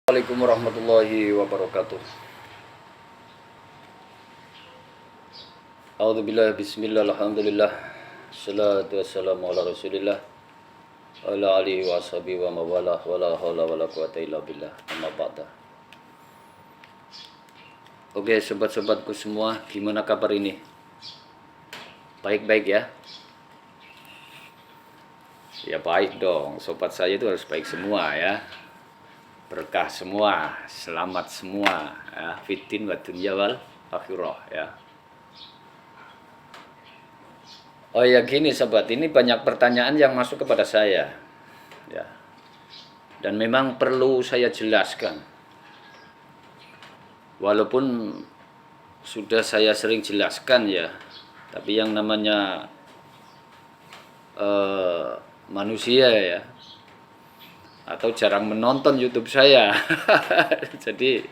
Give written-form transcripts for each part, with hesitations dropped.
Assalamualaikum warahmatullahi wabarakatuh. A'udzubillah bismillah alhamdulillah. Salatu wassalamu ala Rasulillah wa ala alihi wa ashabihi wa mawalah wa la haula wa la quwata illa billah. Amma ba'da. Oke, sobat-sobatku semua, gimana kabar ini? Baik-baik ya? Ya baik dong, sobat saya itu harus baik semua ya. Berkah semua, selamat semua ya, fitin wa dunya wal akhirah ya. Oh ya gini sobat, ini banyak pertanyaan yang masuk kepada saya ya. Dan memang perlu saya jelaskan. Walaupun sudah saya sering jelaskan ya, tapi yang namanya manusia ya, atau jarang menonton YouTube saya. Jadi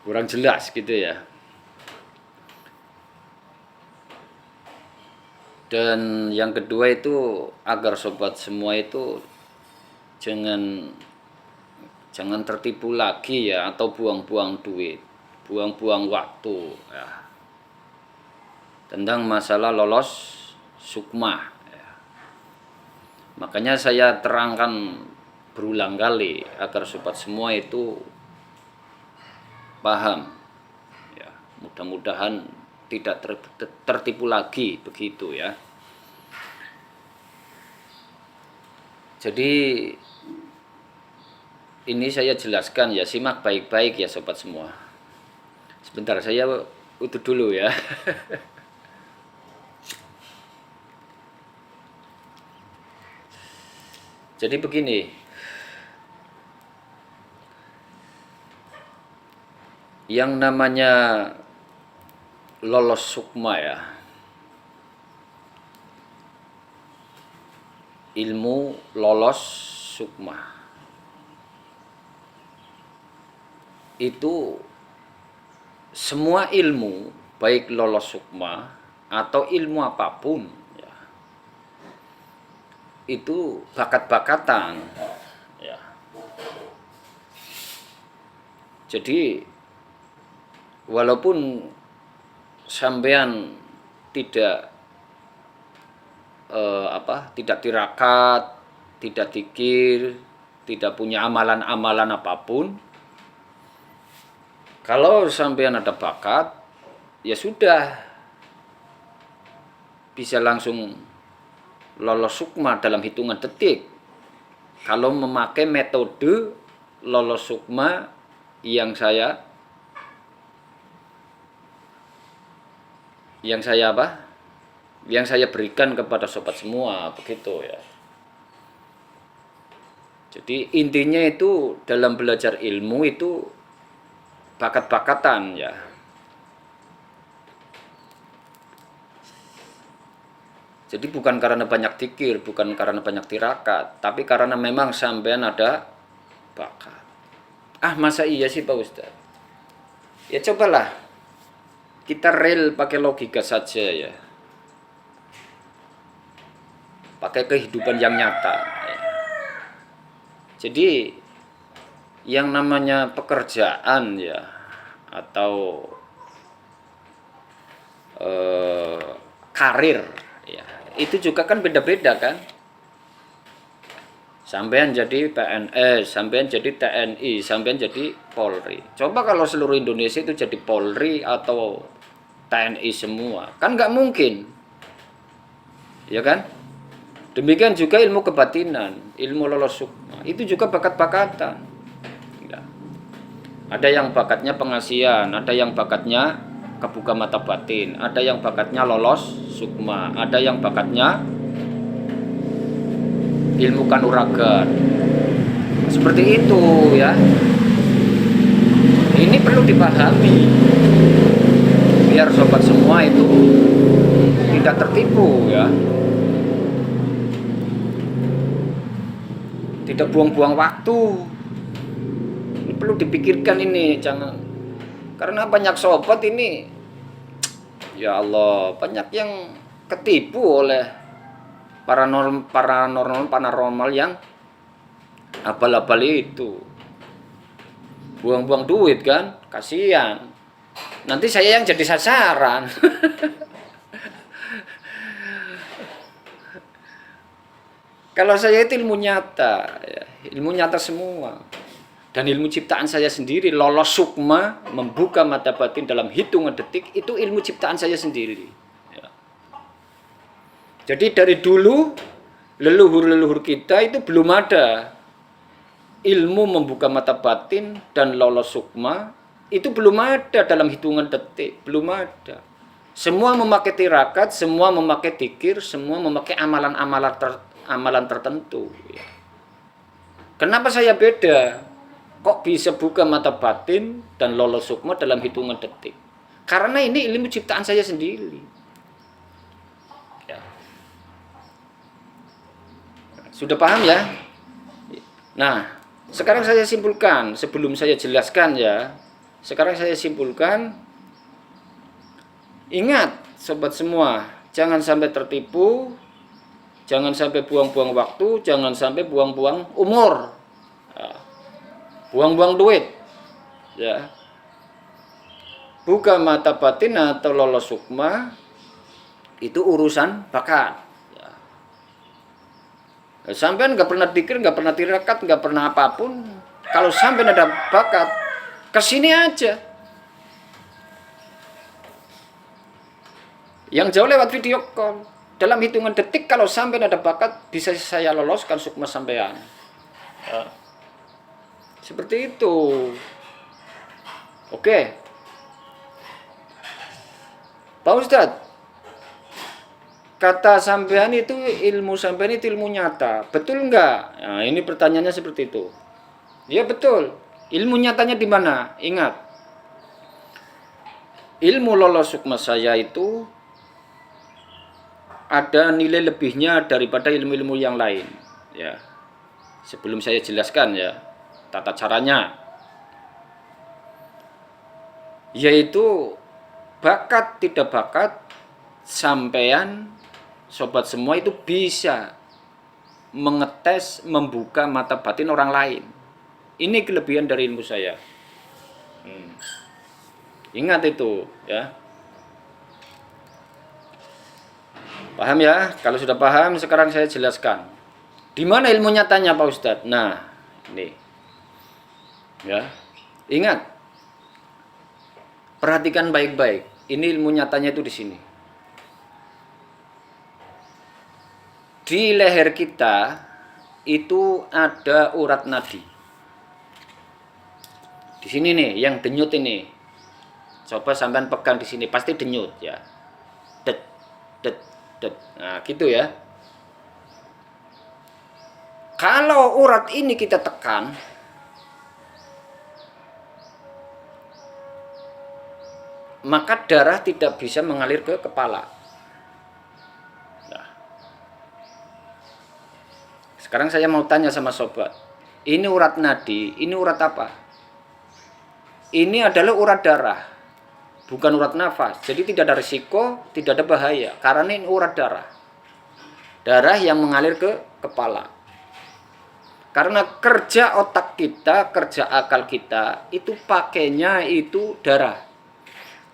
kurang jelas gitu ya. Dan yang kedua itu agar sobat semua itu jangan tertipu lagi ya, atau buang-buang duit, buang-buang waktu ya, tentang masalah lolos sukma. Makanya saya terangkan berulang kali agar sobat semua itu paham ya, mudah-mudahan tidak tertipu lagi begitu ya. Jadi ini saya jelaskan ya, simak baik-baik ya sobat semua. Sebentar, saya utuh dulu ya. Jadi begini, yang namanya lolos sukma ya, ilmu lolos sukma itu semua ilmu, baik lolos sukma atau ilmu apapun ya, itu bakat-bakatan ya. Jadi walaupun sampean tidak tidak tirakat, tidak zikir, tidak punya amalan-amalan apapun, kalau sampean ada bakat ya sudah bisa langsung lolos sukma dalam hitungan detik kalau memakai metode lolos sukma yang saya berikan kepada sobat semua begitu ya. Jadi intinya itu dalam belajar ilmu itu bakat-bakatan ya. Jadi bukan karena banyak zikir, bukan karena banyak tirakat, tapi karena memang sampean ada bakat. Masa iya sih Pak Ustadz? Ya cobalah kita real pakai logika saja ya, pakai kehidupan yang nyata ya. Jadi yang namanya pekerjaan ya, atau karir ya, itu juga kan beda-beda kan. Sampean jadi PNS, sampean jadi TNI, sampean jadi Polri. Coba kalau seluruh Indonesia itu jadi Polri atau TNI semua, kan nggak mungkin, ya kan? Demikian juga ilmu kebatinan, ilmu lolos sukma, itu juga bakat-bakatan. Ya. Ada yang bakatnya pengasihan, ada yang bakatnya kebuka mata batin, ada yang bakatnya lolos sukma, ada yang bakatnya ilmu kanuragan. Seperti itu ya. Ini perlu dipahami biar sobat semua itu tidak tertipu ya. Tidak buang-buang waktu. Ini perlu dipikirkan ini, jangan. Karena banyak sobat ini, ya Allah, banyak yang ketipu oleh paranormal yang Abal-abal itu. Buang-buang duit kan, kasihan. Nanti saya yang jadi sasaran. Kalau saya itu ilmu nyata, ya, ilmu nyata semua. Dan ilmu ciptaan saya sendiri, lolos sukma, membuka mata batin dalam hitungan detik, itu ilmu ciptaan saya sendiri. Ya. Jadi dari dulu, leluhur-leluhur kita itu belum ada ilmu membuka mata batin dan lolos sukma, itu belum ada dalam hitungan detik, belum ada. Semua memakai tirakat, semua memakai tikir, semua memakai amalan tertentu. Ya. Kenapa saya beda? Kok bisa buka mata batin dan lolos sukma dalam hitungan detik? Karena ini ilmu ciptaan saya sendiri. Ya. Sudah paham ya? Nah, sekarang saya simpulkan, sebelum saya jelaskan ya. Sekarang saya simpulkan, ingat sobat semua, jangan sampai tertipu, jangan sampai buang-buang waktu, jangan sampai buang-buang umur. Ya. Buang-buang duit, ya. Buka mata batin atau lolos sukma itu urusan bakat. Ya. Sampai nggak pernah dikir, nggak pernah tirakat, nggak pernah apapun. Kalau sampai ada bakat, kesini aja. Yang jauh lewat video call. Dalam hitungan detik kalau sampai ada bakat bisa saya loloskan sukma sampean. Ya. Seperti itu. Oke. Pak Ustadz, kata sampean itu ilmu sampean itu ilmu nyata. Betul enggak? Nah, ini pertanyaannya seperti itu. Ya betul. Ilmu nyatanya di mana? Ingat. Ilmu lolos sukma saya itu ada nilai lebihnya daripada ilmu-ilmu yang lain. Ya. Sebelum saya jelaskan ya tata caranya, yaitu bakat tidak bakat sampean sobat semua itu bisa mengetes, membuka mata batin orang lain. Ini kelebihan dari ilmu saya. Ingat itu ya. Paham ya? Kalau sudah paham sekarang saya jelaskan. Di mana ilmu nyatanya Pak Ustadz? Nah, ini. Ya. Ingat. Perhatikan baik-baik. Ini ilmu nyatanya itu di sini. Di leher kita itu ada urat nadi. Di sini nih, yang denyut ini. Coba sampean pegang di sini, pasti denyut ya. Det, det, det. Nah, gitu ya. Kalau urat ini kita tekan, maka darah tidak bisa mengalir ke kepala. Nah. Sekarang saya mau tanya sama sobat, ini urat nadi, ini urat apa? Ini adalah urat darah, bukan urat nafas. Jadi tidak ada risiko, tidak ada bahaya, karena ini urat darah. Darah yang mengalir ke kepala. Karena kerja otak kita, kerja akal kita, itu pakainya itu darah.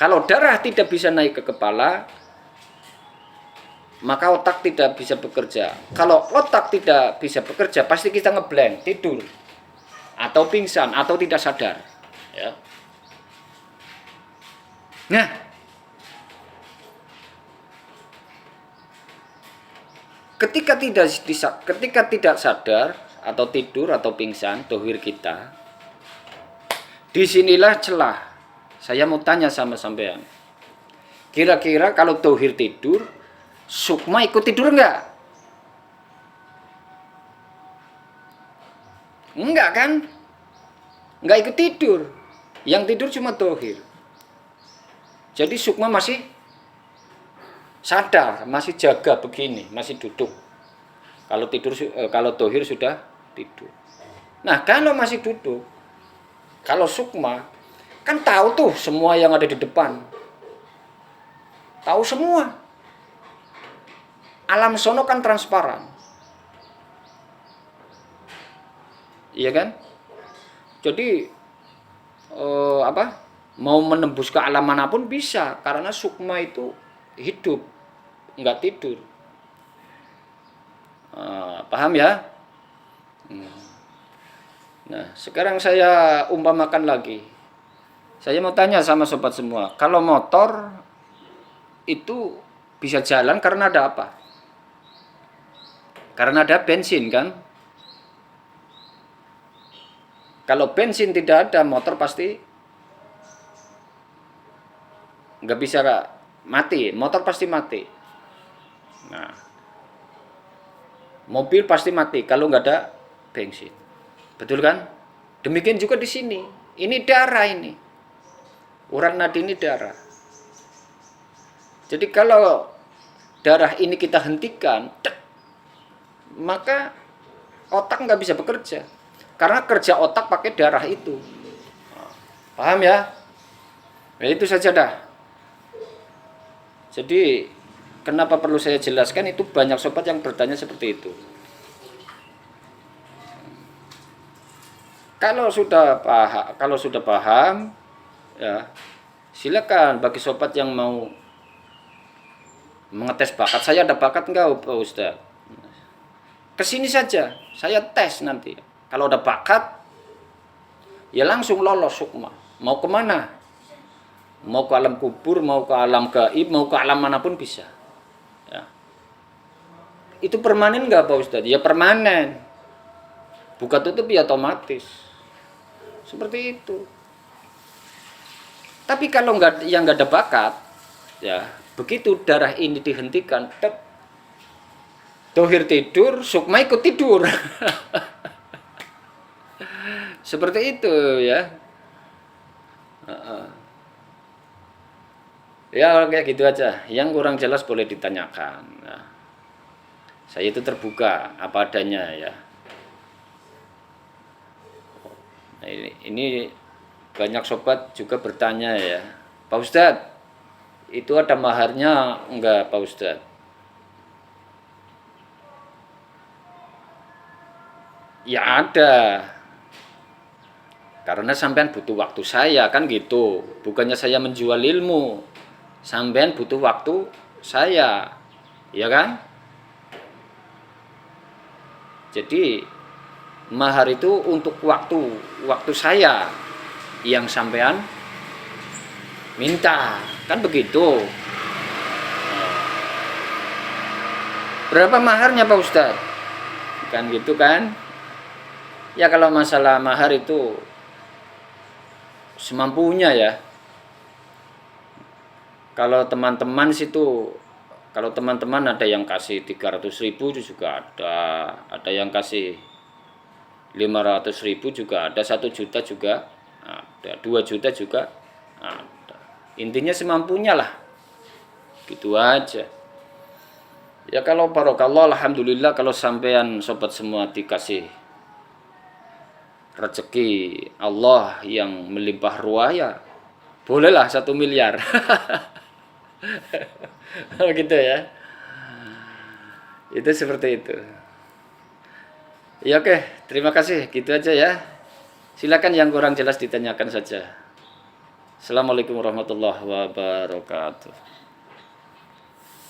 Kalau darah tidak bisa naik ke kepala, maka otak tidak bisa bekerja. Kalau otak tidak bisa bekerja, pasti kita ngeblank, tidur, atau pingsan, atau tidak sadar. Ya. Nah, ketika tidak sadar atau tidur atau pingsan, dohir kita, disinilah celah. Saya mau tanya sama sampean. Kira-kira kalau dohir tidur, sukma ikut tidur enggak? Enggak kan? Enggak ikut tidur. Yang tidur cuma dohir. Jadi sukma masih sadar, masih jaga begini, masih duduk. Kalau dohir sudah tidur. Nah, kalau masih duduk, kalau sukma kan tahu tuh semua yang ada di depan. Tahu semua. Alam sono kan transparan. iya kan? Jadi apa? Mau menembus ke alam manapun bisa, karena sukma itu hidup, nggak tidur. Paham ya? Nah, sekarang saya umpamakan lagi. Saya mau tanya sama sobat semua, kalau motor itu bisa jalan karena ada apa? Karena ada bensin kan? Kalau bensin tidak ada, motor pasti nggak bisa mati, motor pasti mati. Nah, mobil pasti mati kalau nggak ada bensin, betul kan? Demikian juga di sini. Ini darah ini, urat nadi ini darah. Jadi kalau darah ini kita hentikan, maka otak nggak bisa bekerja. Karena kerja otak pakai darah itu. Paham ya? Ya itu saja dah. Jadi kenapa perlu saya jelaskan, itu banyak sobat yang bertanya seperti itu. Kalau sudah paham, ya silakan bagi sobat yang mau mengetes bakat. Saya ada bakat enggak, Pak Ustaz? Kesini saja, saya tes nanti. Kalau ada bakat, ya langsung lolos sukma. Mau kemana? Mau ke alam kubur, mau ke alam gaib, mau ke alam manapun bisa. Ya. Itu permanen nggak Pak Ustadz? Ya permanen. Buka tutup ya otomatis. Seperti itu. Tapi kalau yang nggak ada bakat, ya begitu darah ini dihentikan, dohir tidur, sukma ikut tidur. Seperti itu ya. Ya kayak gitu aja. Yang kurang jelas boleh ditanyakan. Nah, saya itu terbuka apa adanya ya. Nah, ini banyak sobat juga bertanya ya, Pak Ustadz, itu ada maharnya enggak Pak Ustadz? Ya ada. Karena sampean butuh waktu saya kan gitu. Bukannya saya menjual ilmu. Sampean butuh waktu saya. Ya kan? Jadi mahar itu untuk waktu saya yang sampean minta. Kan begitu. Berapa maharnya Pak Ustadz? Kan gitu kan? Ya kalau masalah mahar itu semampunya ya. Kalau teman-teman situ, kalau teman-teman ada yang kasih 300.000 juga ada yang kasih 500.000 juga ada, 1 juta juga ada, 2 juta juga ada. Intinya semampunya lah, gitu aja. Ya kalau barokallah, alhamdulillah kalau sampean sobat semua dikasih rezeki Allah yang melimpah ruah, ya bolehlah 1 miliar. Gitu ya. Itu seperti itu. Ya oke, terima kasih. Gitu aja ya. Silakan yang kurang jelas ditanyakan saja. Assalamualaikum warahmatullahi wabarakatuh.